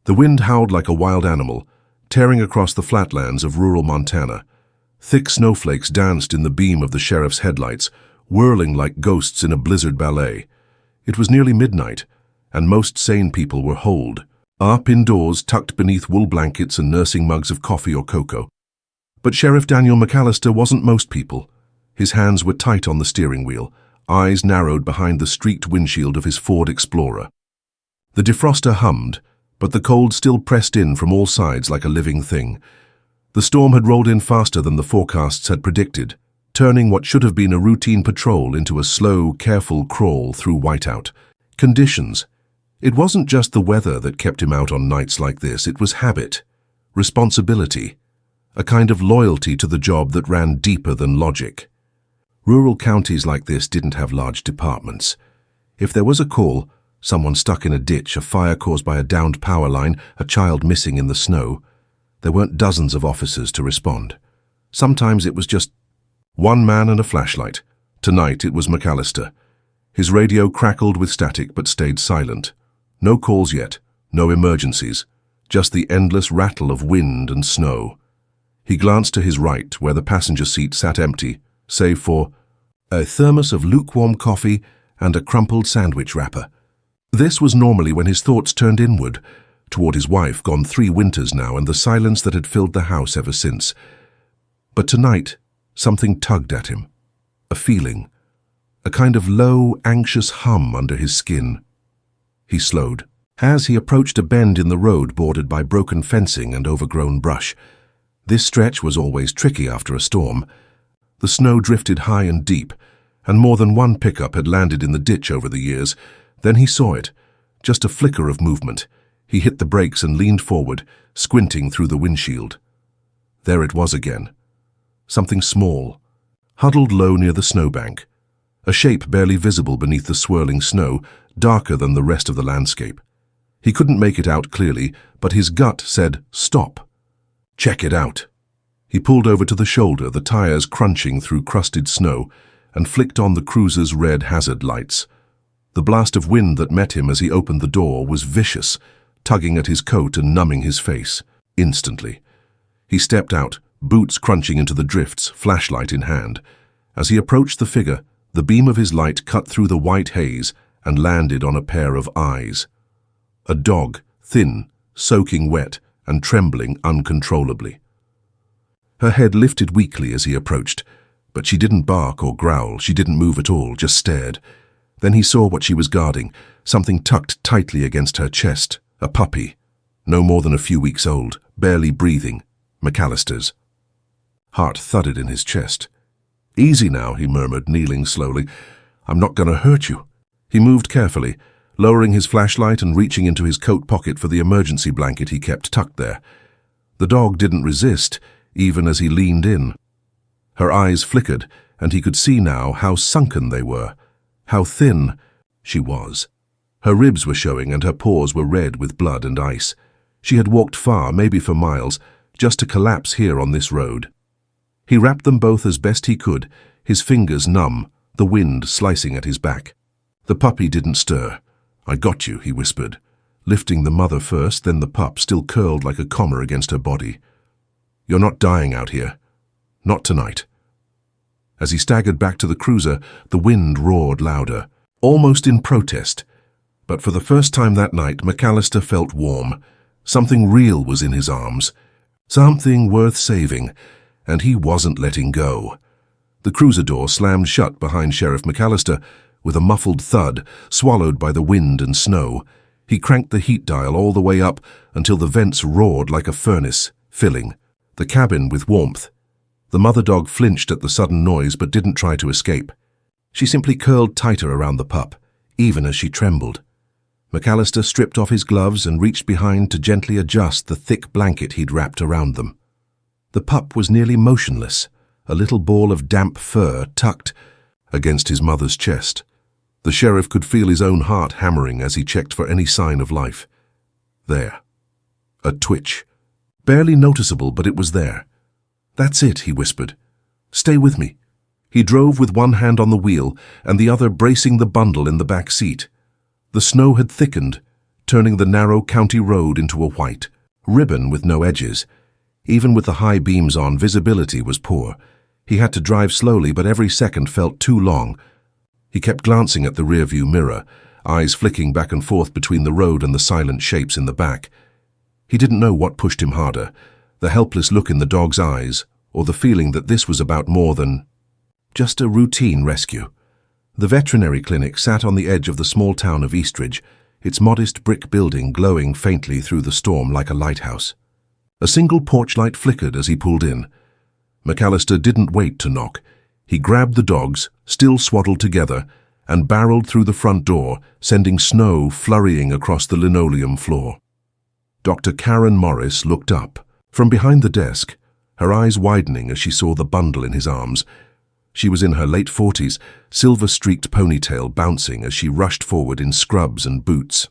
The wind howled like a wild animal, tearing across the flatlands of rural Montana. Thick snowflakes danced in the beam of the sheriff's headlights, whirling like ghosts in a blizzard ballet. It was nearly midnight, and most sane people were holed, up indoors tucked beneath wool blankets and nursing mugs of coffee or cocoa. But Sheriff Daniel McAllister wasn't most people. His hands were tight on the steering wheel, eyes narrowed behind the streaked windshield of his Ford Explorer. The defroster hummed, but the cold still pressed in from all sides like a living thing. The storm had rolled in faster than the forecasts had predicted, turning what should have been a routine patrol into a slow, careful crawl through whiteout. Conditions. It wasn't just the weather that kept him out on nights like this, it was habit, responsibility, a kind of loyalty to the job that ran deeper than logic. Rural counties like this didn't have large departments. If there was a call, someone stuck in a ditch, a fire caused by a downed power line, a child missing in the snow, there weren't dozens of officers to respond. Sometimes it was just one man and a flashlight. Tonight it was McAllister. His radio crackled with static but stayed silent. No calls yet, no emergencies, just the endless rattle of wind and snow. He glanced to his right, where the passenger seat sat empty, save for a thermos of lukewarm coffee and a crumpled sandwich wrapper. This was normally when his thoughts turned inward, toward his wife, gone 3 winters now, and the silence that had filled the house ever since. But tonight, something tugged at him. A feeling, a kind of low, anxious hum under his skin. He slowed. As he approached a bend in the road bordered by broken fencing and overgrown brush. This stretch was always tricky after a storm. The snow drifted high and deep, and more than one pickup had landed in the ditch over the years. Then he saw it, just a flicker of movement. He hit the brakes and leaned forward, squinting through the windshield. There it was again. Something small, huddled low near the snowbank. A shape barely visible beneath the swirling snow, darker than the rest of the landscape. He couldn't make it out clearly, but his gut said, "Stop. Check it out." He pulled over to the shoulder, the tires crunching through crusted snow, and flicked on the cruiser's red hazard lights. The blast of wind that met him as he opened the door was vicious, tugging at his coat and numbing his face. Instantly. He stepped out, boots crunching into the drifts, flashlight in hand. As he approached the figure, the beam of his light cut through the white haze and landed on a pair of eyes. A dog, thin, soaking wet, and trembling uncontrollably. Her head lifted weakly as he approached, but she didn't bark or growl, she didn't move at all, just stared. Then he saw what she was guarding, something tucked tightly against her chest, a puppy, no more than a few weeks old, barely breathing, McAllister's. Heart thudded in his chest. "Easy now," he murmured, kneeling slowly. "I'm not going to hurt you." He moved carefully, lowering his flashlight and reaching into his coat pocket for the emergency blanket he kept tucked there. The dog didn't resist, even as he leaned in. Her eyes flickered, and he could see now how sunken they were, how thin she was. Her ribs were showing and her paws were red with blood and ice. She had walked far, maybe for miles, just to collapse here on this road. He wrapped them both as best he could, his fingers numb, the wind slicing at his back. The puppy didn't stir. "I got you," he whispered, lifting the mother first, then the pup, still curled like a comma against her body. "You're not dying out here. Not tonight." As he staggered back to the cruiser, the wind roared louder, almost in protest. But for the first time that night, McAllister felt warm. Something real was in his arms. Something worth saving, and he wasn't letting go. The cruiser door slammed shut behind Sheriff McAllister with a muffled thud, swallowed by the wind and snow. He cranked the heat dial all the way up until the vents roared like a furnace, filling the cabin with warmth. The mother dog flinched at the sudden noise but didn't try to escape. She simply curled tighter around the pup, even as she trembled. McAllister stripped off his gloves and reached behind to gently adjust the thick blanket he'd wrapped around them. The pup was nearly motionless, a little ball of damp fur tucked against his mother's chest. The sheriff could feel his own heart hammering as he checked for any sign of life. There. A twitch. Barely noticeable, but it was there. "That's it," he whispered. "Stay with me." He drove with one hand on the wheel and the other bracing the bundle in the back seat. The snow had thickened, turning the narrow county road into a white ribbon with no edges. Even with the high beams on, visibility was poor. He had to drive slowly, but every second felt too long. He kept glancing at the rearview mirror, eyes flicking back and forth between the road and the silent shapes in the back. He didn't know what pushed him harder, the helpless look in the dog's eyes, or the feeling that this was about more than just a routine rescue. The veterinary clinic sat on the edge of the small town of Eastridge, its modest brick building glowing faintly through the storm like a lighthouse. A single porch light flickered as he pulled in. McAllister didn't wait to knock. He grabbed the dogs, still swaddled together, and barreled through the front door, sending snow flurrying across the linoleum floor. Dr. Karen Morris looked up from behind the desk, her eyes widening as she saw the bundle in his arms. She was in her late 40s, silver-streaked ponytail bouncing as she rushed forward in scrubs and boots.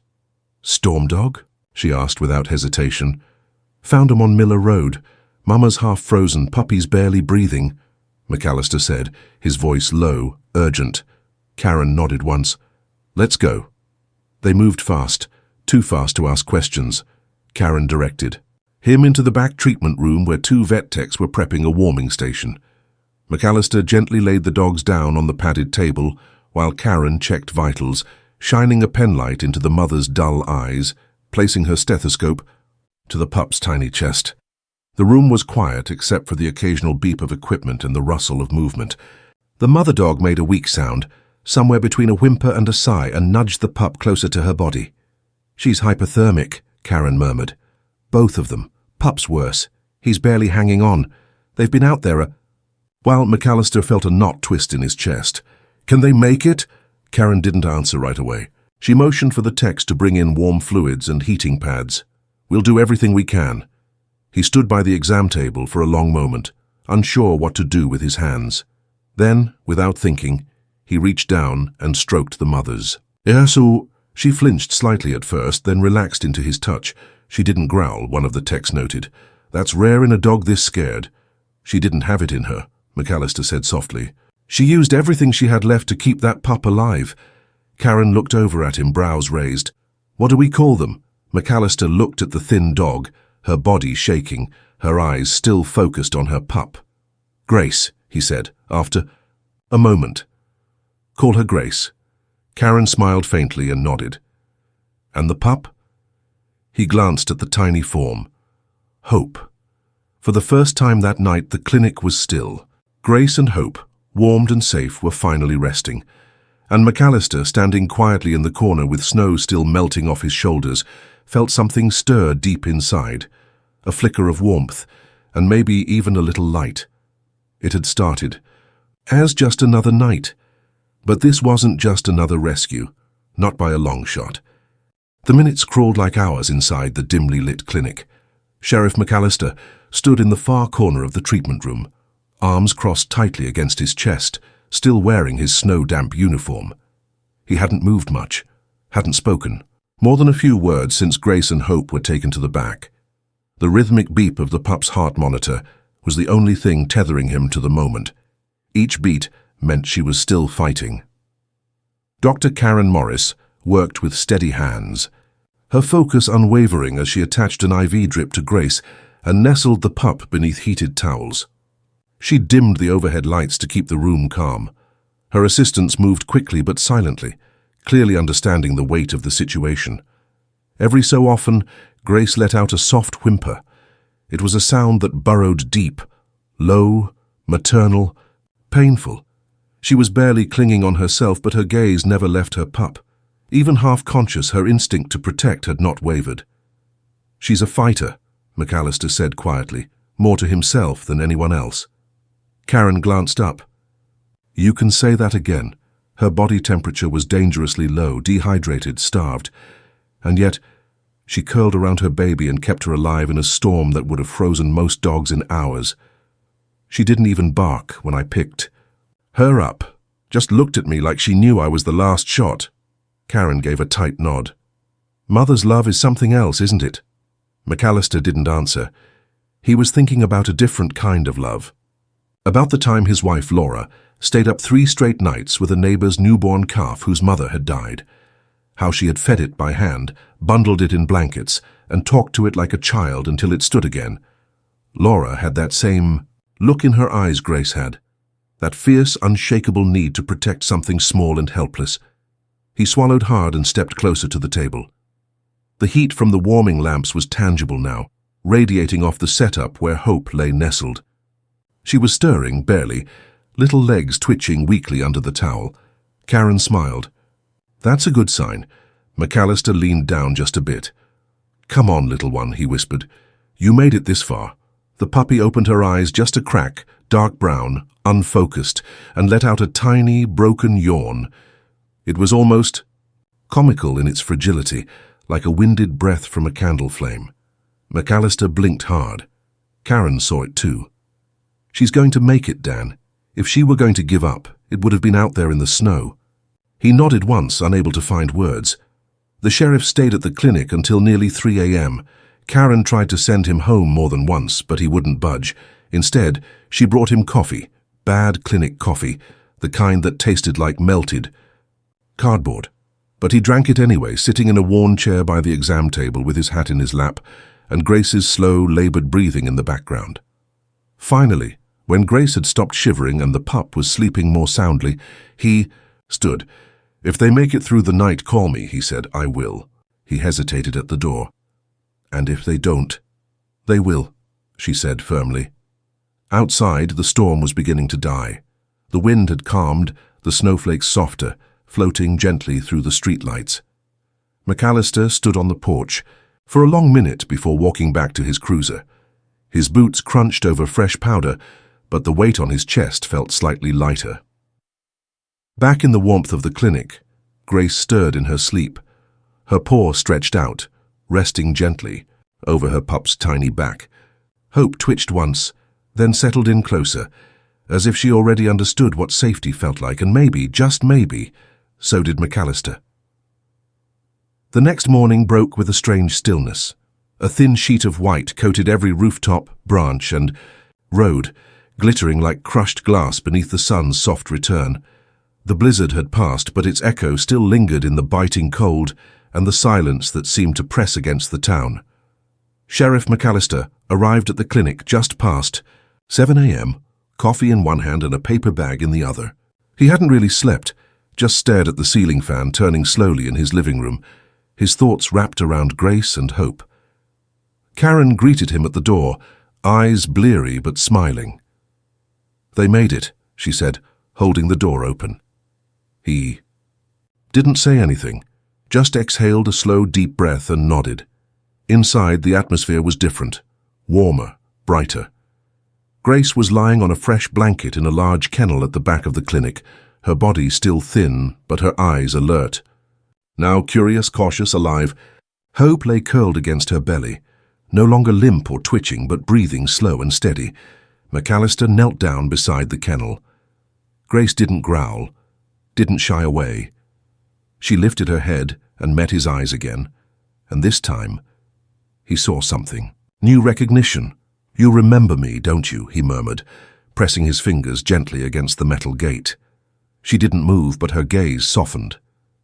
"Storm dog?" she asked without hesitation. "Found 'em on Miller Road. Mama's half-frozen, puppy's barely breathing," McAllister said, his voice low, urgent. Karen nodded once. "Let's go." They moved fast, too fast to ask questions. Karen directed him into the back treatment room where 2 vet techs were prepping a warming station. McAllister gently laid the dogs down on the padded table while Karen checked vitals, shining a penlight into the mother's dull eyes, placing her stethoscope to the pup's tiny chest. The room was quiet except for the occasional beep of equipment and the rustle of movement. The mother dog made a weak sound, somewhere between a whimper and a sigh, and nudged the pup closer to her body. "She's hypothermic," Karen murmured. "Both of them. Pup's worse. He's barely hanging on. They've been out there While McAllister felt a knot twist in his chest. "Can they make it?" Karen didn't answer right away. She motioned for the techs to bring in warm fluids and heating pads. "We'll do everything we can." He stood by the exam table for a long moment, unsure what to do with his hands. Then, without thinking, he reached down and stroked the mother's. "Yeah, so..." She flinched slightly at first, then relaxed into his touch. She didn't growl, one of the techs noted. "That's rare in a dog this scared." "She didn't have it in her," McAllister said softly. "She used everything she had left to keep that pup alive." Karen looked over at him, brows raised. "What do we call them?" McAllister looked at the thin dog, her body shaking, her eyes still focused on her pup. "Grace," he said, after a moment. "Call her Grace." Karen smiled faintly and nodded. "And the pup?" He glanced at the tiny form. Hope. For the first time that night, the clinic was still. Grace and Hope, warmed and safe, were finally resting, and McAllister, standing quietly in the corner with snow still melting off his shoulders, felt something stir deep inside, a flicker of warmth, and maybe even a little light. It had started as just another night, but this wasn't just another rescue, not by a long shot. The minutes crawled like hours inside the dimly lit clinic. Sheriff McAllister stood in the far corner of the treatment room, arms crossed tightly against his chest, still wearing his snow-damp uniform. He hadn't moved much, hadn't spoken, more than a few words since Grace and Hope were taken to the back. The rhythmic beep of the pup's heart monitor was the only thing tethering him to the moment. Each beat meant she was still fighting. Dr. Karen Morris worked with steady hands, her focus unwavering as she attached an IV drip to Grace and nestled the pup beneath heated towels. She dimmed the overhead lights to keep the room calm. Her assistants moved quickly but silently, clearly understanding the weight of the situation. Every so often, Grace let out a soft whimper. It was a sound that burrowed deep, low, maternal, painful. She was barely clinging on herself, but her gaze never left her pup. Even half-conscious, her instinct to protect had not wavered. "She's a fighter," McAllister said quietly, more to himself than anyone else. Karen glanced up. "You can say that again." Her body temperature was dangerously low, dehydrated, starved. And yet, she curled around her baby and kept her alive in a storm that would have frozen most dogs in hours. She didn't even bark when I picked her up, just looked at me like she knew I was the last shot. Karen gave a tight nod. "Mother's love is something else, isn't it?" McAllister didn't answer. He was thinking about a different kind of love. About the time his wife, Laura, stayed up 3 straight nights with a neighbor's newborn calf whose mother had died. How she had fed it by hand, bundled it in blankets, and talked to it like a child until it stood again. Laura had that same look in her eyes Grace had, that fierce, unshakable need to protect something small and helpless. He swallowed hard and stepped closer to the table. The heat from the warming lamps was tangible now, radiating off the setup where Hope lay nestled. She was stirring, barely, little legs twitching weakly under the towel. Karen smiled. "That's a good sign." McAllister leaned down just a bit. "Come on, little one," he whispered. "You made it this far." The puppy opened her eyes just a crack, dark brown, unfocused, and let out a tiny, broken yawn. It was almost comical in its fragility, like a winded breath from a candle flame. McAllister blinked hard. Karen saw it too. "She's going to make it, Dan. If she were going to give up, it would have been out there in the snow." He nodded once, unable to find words. The sheriff stayed at the clinic until nearly 3 a.m. Karen tried to send him home more than once, but he wouldn't budge. Instead, she brought him coffee, bad clinic coffee, the kind that tasted like melted cardboard. But he drank it anyway, sitting in a worn chair by the exam table with his hat in his lap, and Grace's slow, labored breathing in the background. Finally, when Grace had stopped shivering and the pup was sleeping more soundly, he stood. "If they make it through the night, call me," he said. "I will." He hesitated at the door. "And if they don't?" "They will," she said firmly. Outside, the storm was beginning to die. The wind had calmed, the snowflakes softer, floating gently through the streetlights. McAllister stood on the porch for a long minute before walking back to his cruiser. His boots crunched over fresh powder, but the weight on his chest felt slightly lighter. Back in the warmth of the clinic, Grace stirred in her sleep, her paw stretched out, resting gently over her pup's tiny back. Hope twitched once, then settled in closer, as if she already understood what safety felt like, and maybe, just maybe, so did McAllister. The next morning broke with a strange stillness. A thin sheet of white coated every rooftop, branch, and road, glittering like crushed glass beneath the sun's soft return. The blizzard had passed, but its echo still lingered in the biting cold and the silence that seemed to press against the town. Sheriff McAllister arrived at the clinic just past 7 a.m., coffee in one hand and a paper bag in the other. He hadn't really slept, just stared at the ceiling fan turning slowly in his living room, his thoughts wrapped around Grace and Hope. Karen greeted him at the door, eyes bleary but smiling. "They made it," she said, holding the door open. He didn't say anything, just exhaled a slow, deep breath and nodded. Inside, the atmosphere was different, warmer, brighter. Grace was lying on a fresh blanket in a large kennel at the back of the clinic, her body still thin, but her eyes alert. Now curious, cautious, alive, Hope lay curled against her belly, no longer limp or twitching, but breathing slow and steady. McAllister knelt down beside the kennel. Grace didn't growl, didn't shy away. She lifted her head and met his eyes again, and this time he saw something. New recognition. "You remember me, don't you?" he murmured, pressing his fingers gently against the metal gate. She didn't move, but her gaze softened.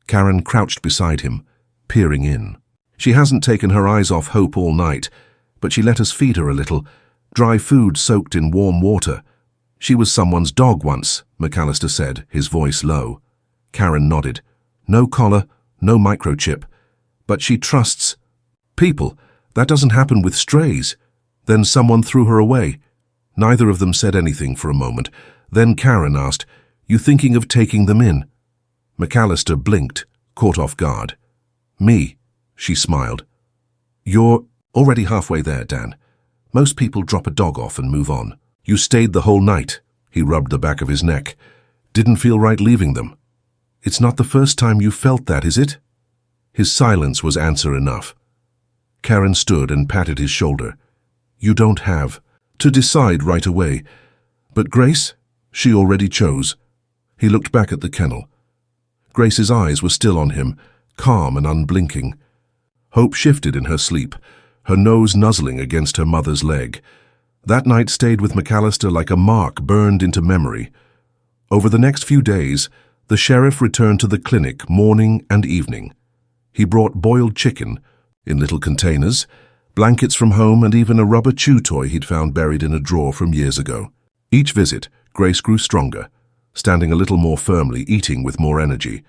Karen crouched beside him, peering in. She hasn't taken her eyes off Hope all night, but she let us feed her a little, dry food soaked in warm water. "She was someone's dog once," McAllister said, his voice low. Karen nodded. "No collar, no microchip. But she trusts people. That doesn't happen with strays." Then someone threw her away. Neither of them said anything for a moment. Then Karen asked, "You thinking of taking them in?" McAllister blinked, caught off guard. "Me," she smiled. "You're already halfway there, Dan. Most people drop a dog off and move on. You stayed the whole night." He rubbed the back of his neck. "Didn't feel right leaving them." "It's not the first time you felt that, is it?" His silence was answer enough. Karen stood and patted his shoulder. "You don't have to decide right away. But Grace, she already chose." He looked back at the kennel. Grace's eyes were still on him, calm and unblinking. Hope shifted in her sleep, her nose nuzzling against her mother's leg. That night stayed with McAllister like a mark burned into memory. Over the next few days, the sheriff returned to the clinic morning and evening. He brought boiled chicken in little containers, blankets from home, and even a rubber chew toy he'd found buried in a drawer from years ago. Each visit, Grace grew stronger, standing a little more firmly, eating with more energy.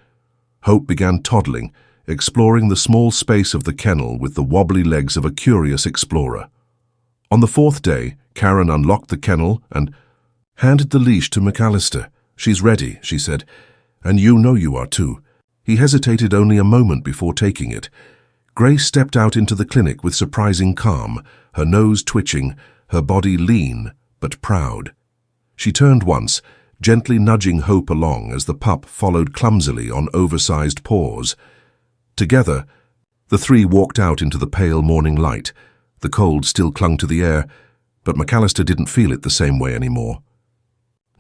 Hope began toddling, exploring the small space of the kennel with the wobbly legs of a curious explorer. On the fourth day, Karen unlocked the kennel and handed the leash to McAllister. "She's ready," she said, "and you know you are too." He hesitated only a moment before taking it. Grace stepped out into the clinic with surprising calm, her nose twitching, her body lean but proud. She turned once, gently nudging Hope along as the pup followed clumsily on oversized paws. Together, the three walked out into the pale morning light. The cold still clung to the air, but McAllister didn't feel it the same way anymore.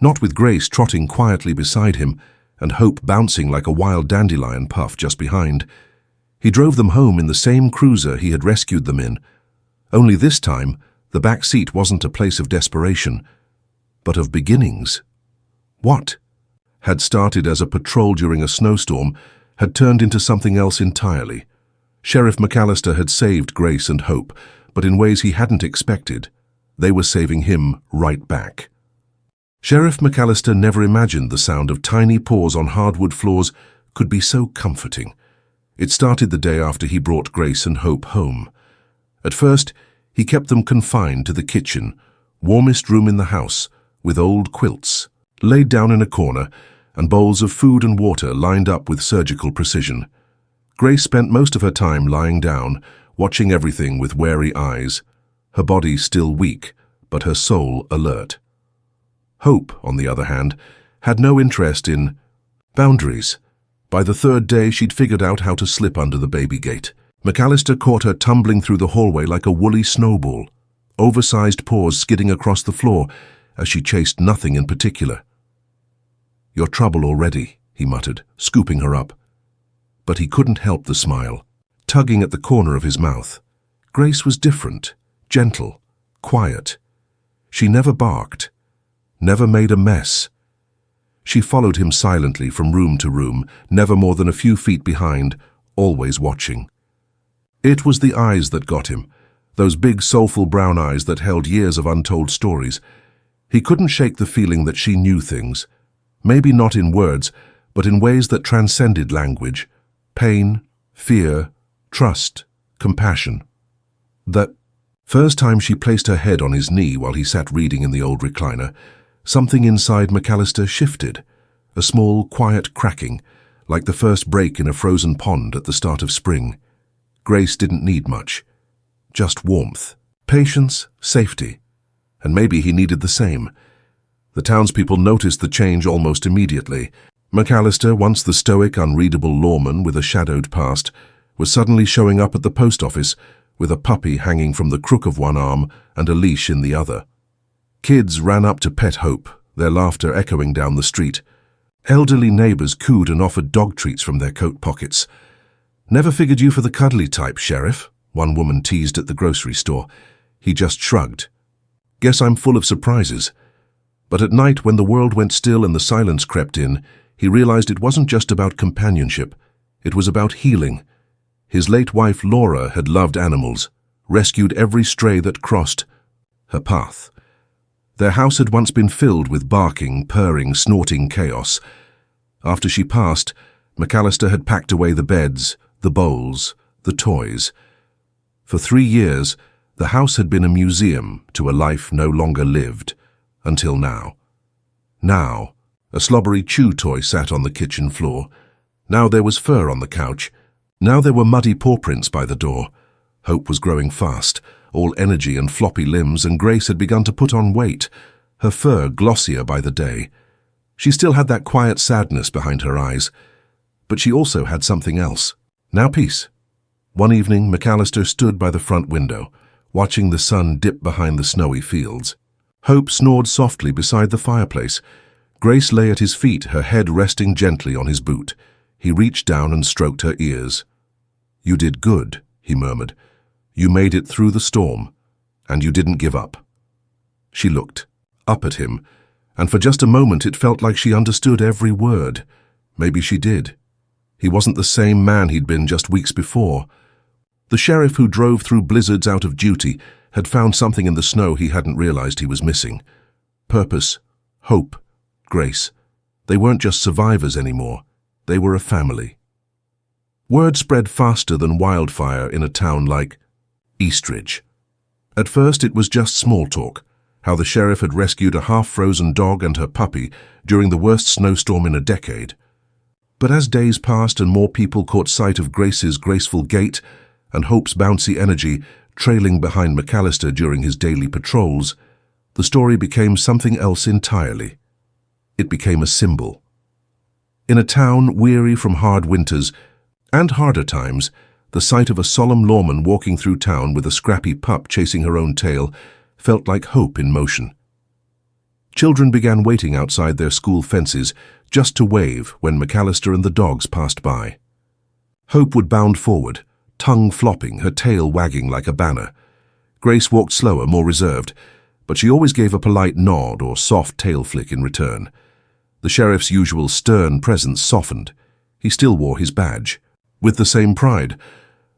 Not with Grace trotting quietly beside him and Hope bouncing like a wild dandelion puff just behind. He drove them home in the same cruiser he had rescued them in. Only this time, the back seat wasn't a place of desperation, but of beginnings. What had started as a patrol during a snowstorm had turned into something else entirely. Sheriff McAllister had saved Grace and Hope, but in ways he hadn't expected. They were saving him right back. Sheriff McAllister never imagined the sound of tiny paws on hardwood floors could be so comforting. It started the day after he brought Grace and Hope home. At first, he kept them confined to the kitchen, warmest room in the house, with old quilts laid down in a corner and bowls of food and water lined up with surgical precision. Grace spent most of her time lying down, watching everything with wary eyes, her body still weak, but her soul alert. Hope, on the other hand, had no interest in boundaries. By the third day, she'd figured out how to slip under the baby gate. McAllister caught her tumbling through the hallway like a woolly snowball, oversized paws skidding across the floor as she chased nothing in particular. "You're trouble already," he muttered, scooping her up. But he couldn't help the smile, tugging at the corner of his mouth. Grace was different, gentle, quiet. She never barked, never made a mess. She followed him silently from room to room, never more than a few feet behind, always watching. It was the eyes that got him, those big, soulful brown eyes that held years of untold stories. He couldn't shake the feeling that she knew things, maybe not in words, but in ways that transcended language. Pain, fear, trust, compassion. That first time she placed her head on his knee while he sat reading in the old recliner, something inside McAllister shifted, a small, quiet cracking, like the first break in a frozen pond at the start of spring. Grace didn't need much, just warmth, patience, safety, and maybe he needed the same. The townspeople noticed the change almost immediately. McAllister, once the stoic, unreadable lawman with a shadowed past, was suddenly showing up at the post office with a puppy hanging from the crook of one arm and a leash in the other. Kids ran up to pet Hope, their laughter echoing down the street. Elderly neighbors cooed and offered dog treats from their coat pockets. "Never figured you for the cuddly type, Sheriff," one woman teased at the grocery store. He just shrugged. "Guess I'm full of surprises." But at night, when the world went still and the silence crept in, he realized it wasn't just about companionship. It was about healing. His late wife, Laura, had loved animals, rescued every stray that crossed her path. Their house had once been filled with barking, purring, snorting chaos. After she passed, McAllister had packed away the beds, the bowls, the toys. For 3 years, the house had been a museum to a life no longer lived, until now. Now, a slobbery chew toy sat on the kitchen floor. Now there was fur on the couch. Now there were muddy paw prints by the door. Hope was growing fast, all energy and floppy limbs, and Grace had begun to put on weight, her fur glossier by the day. She still had that quiet sadness behind her eyes, but she also had something else. Now peace. One evening, McAllister stood by the front window, watching the sun dip behind the snowy fields. Hope snored softly beside the fireplace. Grace lay at his feet, her head resting gently on his boot. He reached down and stroked her ears. "You did good," he murmured. "You made it through the storm, and you didn't give up." She looked up at him, and for just a moment it felt like she understood every word. Maybe she did. He wasn't the same man he'd been just weeks before. The sheriff who drove through blizzards out of duty had found something in the snow he hadn't realized he was missing. Purpose, hope, grace. They weren't just survivors anymore. They were a family. Word spread faster than wildfire in a town like Eastridge. At first it was just small talk, how the sheriff had rescued a half-frozen dog and her puppy during the worst snowstorm in a decade. But as days passed and more people caught sight of Grace's graceful gait and Hope's bouncy energy trailing behind McAllister during his daily patrols, the story became something else entirely. It became a symbol. In a town weary from hard winters and harder times, the sight of a solemn lawman walking through town with a scrappy pup chasing her own tail felt like hope in motion. Children began waiting outside their school fences just to wave when McAllister and the dogs passed by. Hope would bound forward, tongue flopping, her tail wagging like a banner. Grace walked slower, more reserved, but she always gave a polite nod or soft tail flick in return. The sheriff's usual stern presence softened. He still wore his badge, with the same pride,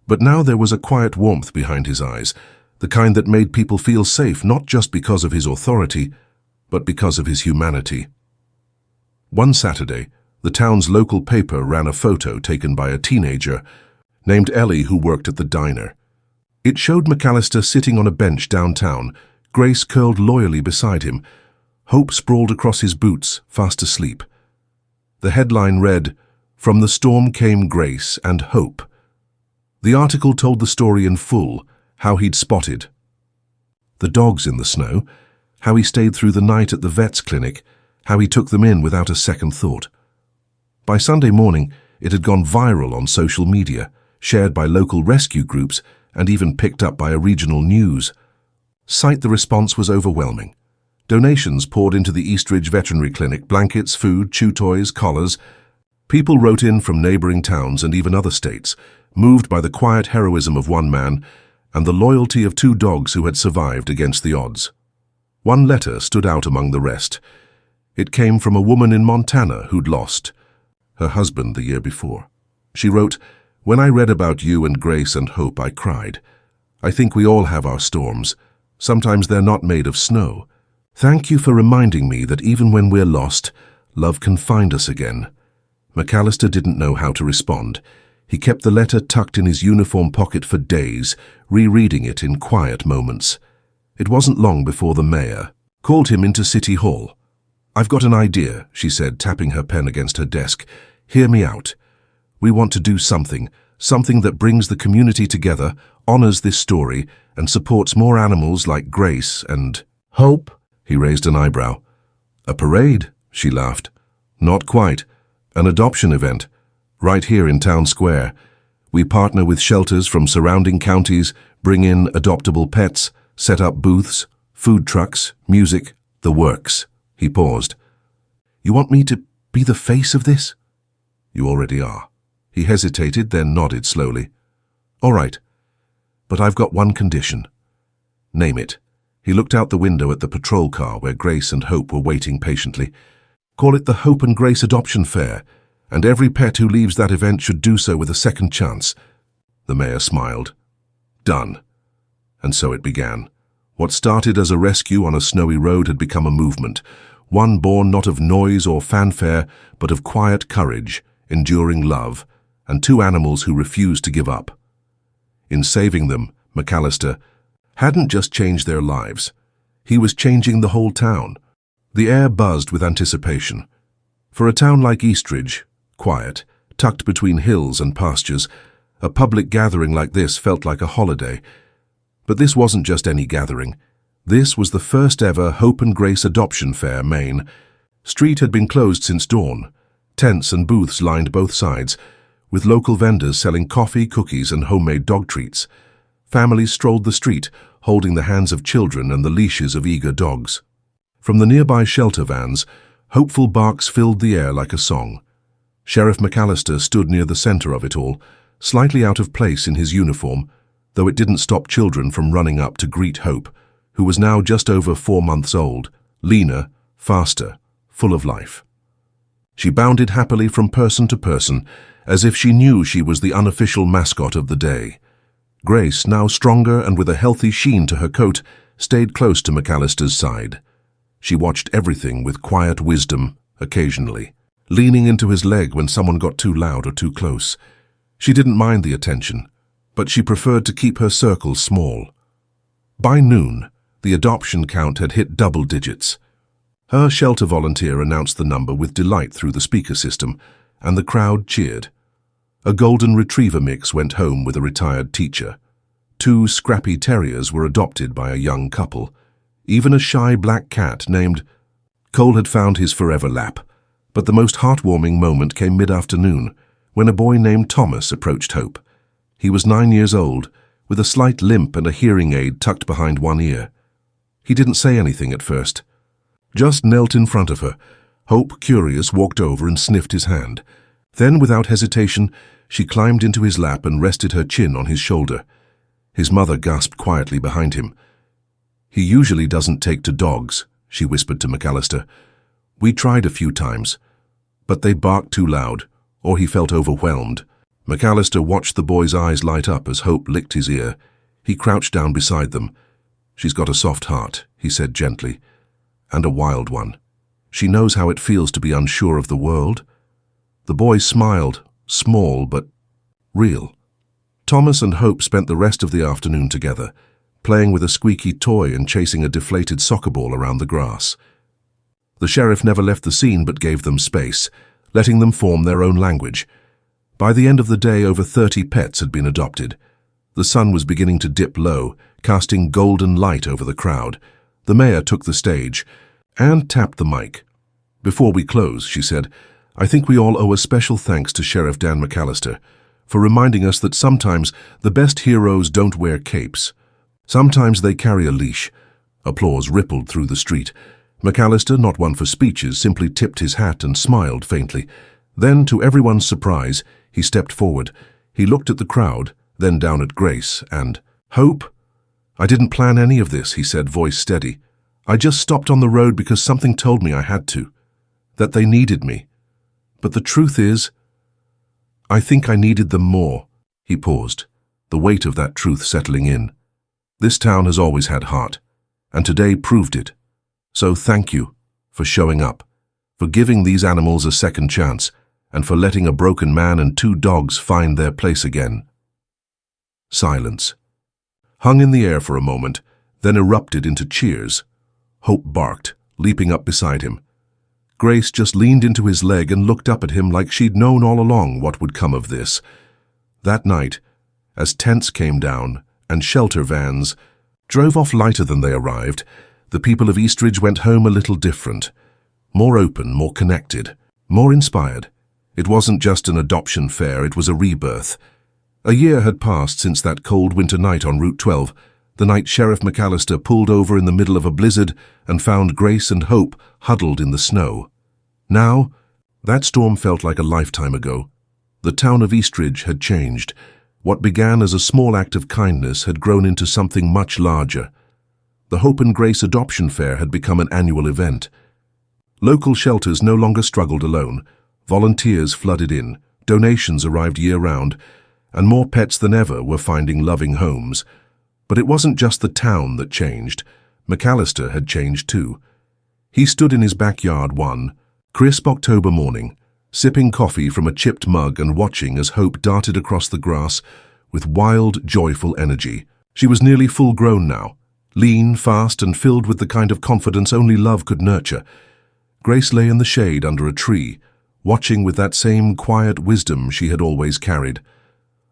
but now there was a quiet warmth behind his eyes, the kind that made people feel safe not just because of his authority, but because of his humanity. One Saturday, the town's local paper ran a photo taken by a teenager named Ellie who worked at the diner. It showed McAllister sitting on a bench downtown, Grace curled loyally beside him, Hope sprawled across his boots, fast asleep. The headline read, "From the storm came Grace and Hope." The article told the story in full, how he'd spotted the dogs in the snow, how he stayed through the night at the vet's clinic, how he took them in without a second thought. By Sunday morning, it had gone viral on social media, shared by local rescue groups, and even picked up by a regional news. The response was overwhelming. Donations poured into the Eastridge Veterinary Clinic, blankets, food, chew toys, collars. People wrote in from neighboring towns and even other states, moved by the quiet heroism of one man and the loyalty of two dogs who had survived against the odds. One letter stood out among the rest. It came from a woman in Montana who'd lost her husband the year before. She wrote, "When I read about you and Grace and Hope, I cried. I think we all have our storms. Sometimes they're not made of snow. Thank you for reminding me that even when we're lost, love can find us again." McAllister didn't know how to respond. He kept the letter tucked in his uniform pocket for days, rereading it in quiet moments. It wasn't long before the mayor called him into City Hall. "I've got an idea," she said, tapping her pen against her desk. "Hear me out. We want to do something that brings the community together, honors this story, and supports more animals like Grace and Hope." He raised an eyebrow. "A parade?" she laughed. "Not quite. An adoption event. Right here in Town Square. We partner with shelters from surrounding counties, bring in adoptable pets, set up booths, food trucks, music, the works." He paused. "You want me to be the face of this?" "You already are." He hesitated, then nodded slowly. "All right. But I've got one condition." "Name it." He looked out the window at the patrol car where Grace and Hope were waiting patiently. "Call it the Hope and Grace Adoption Fair, and every pet who leaves that event should do so with a second chance." The mayor smiled. "Done." And so it began. What started as a rescue on a snowy road had become a movement, one born not of noise or fanfare, but of quiet courage, enduring love, and two animals who refused to give up. In saving them, McAllister hadn't just changed their lives. He was changing the whole town. The air buzzed with anticipation. For a town like Eastridge, quiet, tucked between hills and pastures, a public gathering like this felt like a holiday. But this wasn't just any gathering. This was the first ever Hope and Grace Adoption Fair, Maine. Street had been closed since dawn. Tents and booths lined both sides, with local vendors selling coffee, cookies, and homemade dog treats. Families strolled the street, holding the hands of children and the leashes of eager dogs. From the nearby shelter vans, hopeful barks filled the air like a song. Sheriff McAllister stood near the center of it all, slightly out of place in his uniform, though it didn't stop children from running up to greet Hope, who was now just over 4 months old, leaner, faster, full of life. She bounded happily from person to person, as if she knew she was the unofficial mascot of the day. Grace, now stronger and with a healthy sheen to her coat, stayed close to McAllister's side. She watched everything with quiet wisdom, occasionally, leaning into his leg when someone got too loud or too close. She didn't mind the attention, but she preferred to keep her circle small. By noon, the adoption count had hit double digits. Her shelter volunteer announced the number with delight through the speaker system, and the crowd cheered. A golden retriever mix went home with a retired teacher. 2 scrappy terriers were adopted by a young couple. Even a shy black cat named Cole had found his forever lap. But the most heartwarming moment came mid-afternoon, when a boy named Thomas approached Hope. He was 9 years old, with a slight limp and a hearing aid tucked behind one ear. He didn't say anything at first. Just knelt in front of her. Hope, curious, walked over and sniffed his hand. Then, without hesitation, she climbed into his lap and rested her chin on his shoulder. His mother gasped quietly behind him. "He usually doesn't take to dogs," she whispered to McAllister. "We tried a few times, but they barked too loud, or he felt overwhelmed." McAllister watched the boy's eyes light up as Hope licked his ear. He crouched down beside them. "She's got a soft heart," he said gently, "and a wild one. She knows how it feels to be unsure of the world." The boy smiled, small but real. Thomas and Hope spent the rest of the afternoon together, playing with a squeaky toy and chasing a deflated soccer ball around the grass. The sheriff never left the scene but gave them space, letting them form their own language. By the end of the day, over 30 pets had been adopted. The sun was beginning to dip low, casting golden light over the crowd. The mayor took the stage and tapped the mic. "Before we close," she said, "I think we all owe a special thanks to Sheriff Dan McAllister for reminding us that sometimes the best heroes don't wear capes. Sometimes they carry a leash." Applause rippled through the street. McAllister, not one for speeches, simply tipped his hat and smiled faintly. Then, to everyone's surprise, he stepped forward. He looked at the crowd, then down at Grace, and, "Hope? I didn't plan any of this," he said, voice steady. "I just stopped on the road because something told me I had to, that they needed me. But the truth is, I think I needed them more." He paused, the weight of that truth settling in. "This town has always had heart, and today proved it. So thank you for showing up, for giving these animals a second chance, and for letting a broken man and 2 dogs find their place again." Silence hung in the air for a moment, then erupted into cheers. Hope barked, leaping up beside him. Grace just leaned into his leg and looked up at him like she'd known all along what would come of this. That night, as tents came down and shelter vans drove off lighter than they arrived, the people of Eastridge went home a little different. More open, more connected, more inspired. It wasn't just an adoption fair, it was a rebirth. A year had passed since that cold winter night on Route 12, the night Sheriff McAllister pulled over in the middle of a blizzard and found Grace and Hope huddled in the snow. Now, that storm felt like a lifetime ago. The town of Eastridge had changed. What began as a small act of kindness had grown into something much larger. The Hope and Grace Adoption Fair had become an annual event. Local shelters no longer struggled alone. Volunteers flooded in, donations arrived year-round, and more pets than ever were finding loving homes. But it wasn't just the town that changed. McAllister had changed too. He stood in his backyard one crisp October morning, sipping coffee from a chipped mug and watching as Hope darted across the grass with wild, joyful energy. She was nearly full-grown now, lean, fast, and filled with the kind of confidence only love could nurture. Grace lay in the shade under a tree, watching with that same quiet wisdom she had always carried.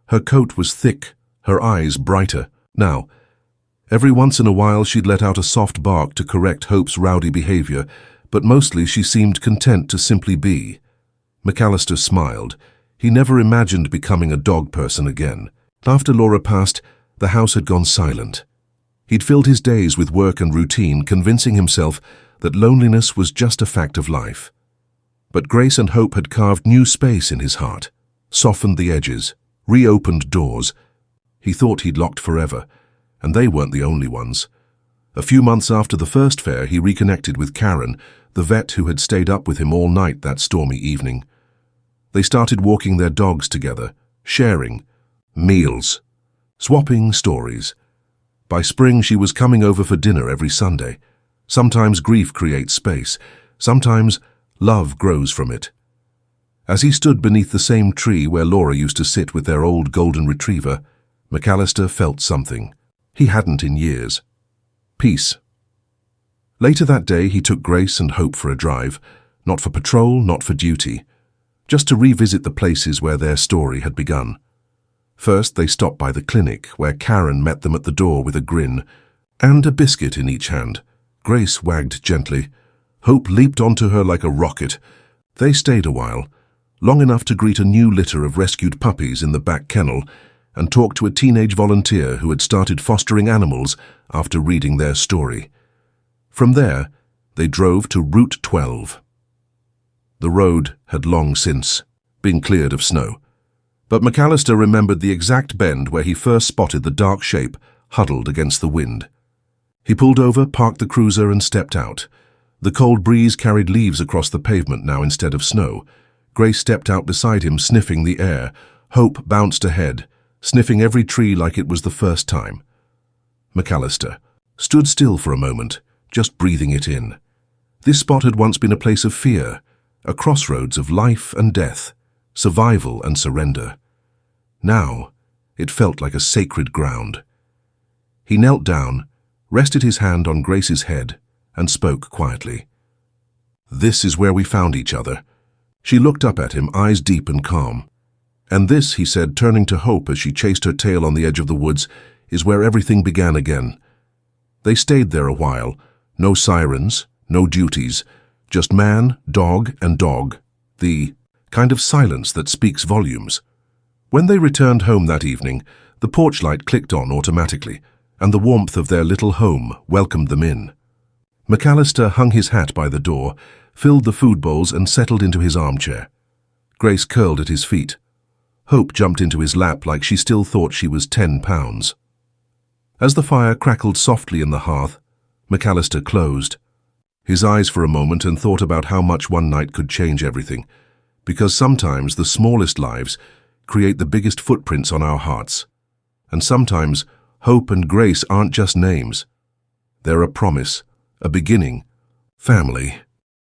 Her coat was thick, her eyes brighter. Now, every once in a while she'd let out a soft bark to correct Hope's rowdy behavior, but mostly she seemed content to simply be. McAllister smiled. He never imagined becoming a dog person again. After Laura passed, the house had gone silent. He'd filled his days with work and routine, convincing himself that loneliness was just a fact of life. But Grace and Hope had carved new space in his heart, softened the edges, reopened doors. He thought he'd locked forever, and they weren't the only ones. A few months after the first fair, he reconnected with Karen, the vet who had stayed up with him all night that stormy evening. They started walking their dogs together, sharing meals, swapping stories. By spring, she was coming over for dinner every Sunday. Sometimes grief creates space. Sometimes love grows from it. As he stood beneath the same tree where Laura used to sit with their old golden retriever, McAllister felt something he hadn't in years. Peace. Later that day, he took Grace and Hope for a drive, not for patrol, not for duty, just to revisit the places where their story had begun. First, they stopped by the clinic, where Karen met them at the door with a grin and a biscuit in each hand. Grace wagged gently. Hope leaped onto her like a rocket. They stayed a while, long enough to greet a new litter of rescued puppies in the back kennel and talk to a teenage volunteer who had started fostering animals after reading their story. From there, they drove to Route 12. The road had long since been cleared of snow, but McAllister remembered the exact bend where he first spotted the dark shape huddled against the wind. He pulled over, parked the cruiser, and stepped out. The cold breeze carried leaves across the pavement now instead of snow. Grace stepped out beside him, sniffing the air. Hope bounced ahead, sniffing every tree like it was the first time. McAllister stood still for a moment, just breathing it in. This spot had once been a place of fear, a crossroads of life and death, survival and surrender. Now, it felt like a sacred ground. He knelt down, rested his hand on Grace's head, and spoke quietly. "This is where we found each other." She looked up at him, eyes deep and calm. "And this," he said, turning to Hope as she chased her tail on the edge of the woods, "is where everything began again." They stayed there a while, no sirens, no duties, just man, dog, and dog, the kind of silence that speaks volumes. When they returned home that evening, the porch light clicked on automatically, and the warmth of their little home welcomed them in. McAllister hung his hat by the door, filled the food bowls, and settled into his armchair. Grace curled at his feet. Hope jumped into his lap like she still thought she was 10 pounds. As the fire crackled softly in the hearth, McAllister closed his eyes for a moment and thought about how much one night could change everything, because sometimes the smallest lives create the biggest footprints on our hearts. And sometimes Hope and Grace aren't just names. They're a promise, a beginning, family.